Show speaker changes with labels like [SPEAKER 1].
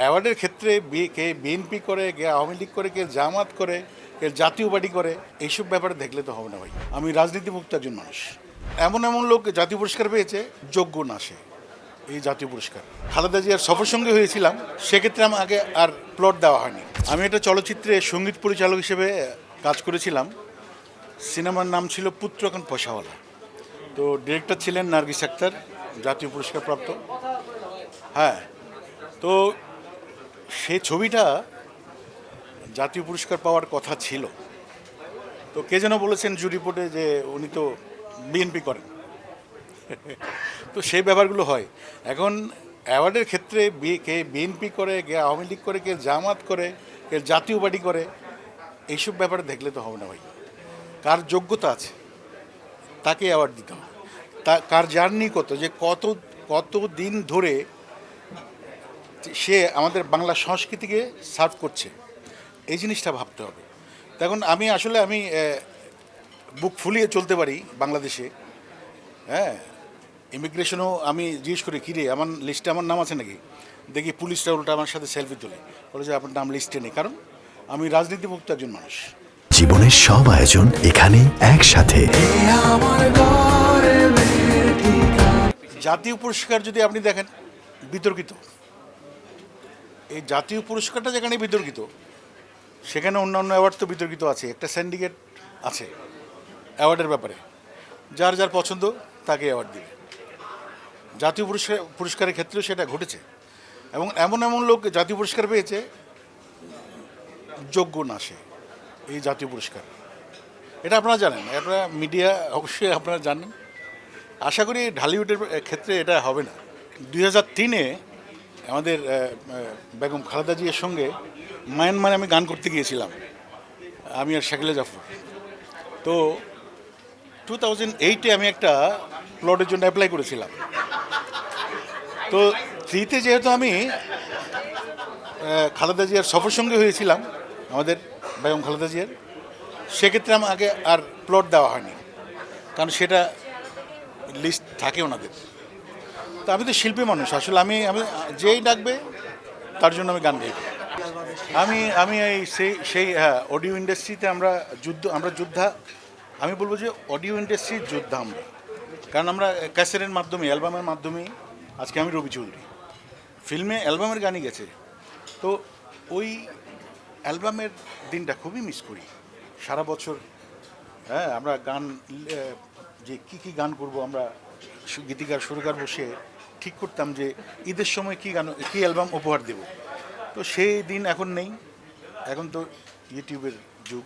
[SPEAKER 1] অ্যাওয়ার্ডের ক্ষেত্রে কে বিএনপি করে, কে আওয়ামী লীগ করে, কে জামাত করে, কে জাতীয় পার্টি করে, এইসব ব্যাপারে দেখলে তো হবে না ভাই। আমি রাজনীতিমুক্ত একজন মানুষ। এমন এমন লোক জাতীয় পুরস্কার পেয়েছে, যোগ্য না সে এই জাতীয় পুরস্কার। খালেদা জিয়ার সফর সঙ্গে হয়েছিলাম, সেক্ষেত্রে আমাকে আর প্লট দেওয়া হয়নি। আমি একটা চলচ্চিত্রে সঙ্গীত পরিচালক হিসেবে কাজ করেছিলাম। সিনেমার নাম ছিল পুত্র এখন পয়সাওয়ালা। তো ডিরেক্টর ছিলেন নার্গিস আক্তার, জাতীয় পুরস্কার প্রাপ্ত। হ্যাঁ, তো সেই ছবিটা জাতীয় পুরস্কার পাওয়ার কথা ছিল। তো কে যেন বলেছেন জুরি রিপোর্টে যে উনি তো বিএনপি করেন। তো সেই ব্যাপারগুলো হয়। এখন অ্যাওয়ার্ডের ক্ষেত্রে কে বিএনপি করে, কে আওয়ামী লীগ করে, কে জামাত করে, কে জাতীয় পার্টি করে, এইসব ব্যাপারে দেখলে তো হবে না ভাই। কার যোগ্যতা আছে তাকে অ্যাওয়ার্ড দিতে হবে। কার জার্নি কত, যে কত দিন ধরে সে আমাদের বাংলা সংস্কৃতিকে সার্ভ করছে, এই জিনিসটা ভাবতে হবে। দেখুন আমি বুক ফুলিয়ে চলতে পারি বাংলাদেশে। হ্যাঁ, ইমিগ্রেশনও আমি জিজ্ঞেস করি, কিরে আমার লিস্টে আমার নাম আছে নাকি, দেখি পুলিশরা উল্টা আমার সাথে সেলফি তোলে, বলে যে আপনার নাম লিস্টে নেই। কারণ আমি রাজনীতিমুক্ত একজন মানুষ।
[SPEAKER 2] জীবনের সব আয়োজন এখানে একসাথে।
[SPEAKER 1] জাতীয় পুরস্কার যদি আপনি দেখেন, বিতর্কিত। এই জাতীয় পুরস্কারটা যেখানে বিতর্কিত, সেখানে অন্যান্য অ্যাওয়ার্ড তো বিতর্কিত আছে। একটা সিন্ডিকেট আছে অ্যাওয়ার্ডের ব্যাপারে, যার যার পছন্দ তাকে অ্যাওয়ার্ড দিবে। জাতীয় পুরস্কারের ক্ষেত্রেও সেটা ঘটেছে। এবং এমন এমন লোক জাতীয় পুরস্কার পেয়েছে, যোগ্য না সে এই জাতীয় পুরস্কার। এটা আপনারা জানেন, এটা মিডিয়া অবশ্যই আপনারা জানেন। আশা করি ঢালিউডের ক্ষেত্রে এটা হবে না। 2003-এ আমাদের বেগম খালেদা জিয়ার সঙ্গে মায়ানমারে আমি গান করতে গিয়েছিলাম, আমি আর শাকিলা জাফর। তো 2008-এ আমি একটা প্লটের জন্য অ্যাপ্লাই করেছিলাম। তো 3-তে যেহেতু আমি খালেদা জিয়ার সফর সঙ্গে হয়েছিলাম, আমাদের বেগম খালেদা জিয়ার, সেক্ষেত্রে আমাকে আর প্লট দেওয়া হয়নি, কারণ সেটা লিস্ট থাকে ওনাদের। তো আমি তো শিল্পী মানুষ, আসলে আমি যেই ডাকবে তার জন্য আমি গান গাইব। আমি সেই হ্যাঁ, অডিও ইন্ডাস্ট্রিতে আমরা যোদ্ধা। আমি বলবো যে অডিও ইন্ডাস্ট্রির যোদ্ধা আমরা। কারণ আমরা ক্যাসেটের মাধ্যমে, অ্যালবামের মাধ্যমে, আজকে আমি রবি চৌধুরী, ফিল্মে অ্যালবামের গানই গেছে। তো ওই অ্যালবামের দিনটা খুবই মিস করি সারা বছর। হ্যাঁ, আমরা গান যে কী গান করব, আমরা গীতিকার সুরকার বসে ঠিক করতাম যে ঈদের সময় কী অ্যালবাম উপহার দেব। তো সেই দিন এখন নেই, এখন তো ইউটিউবের যুগ।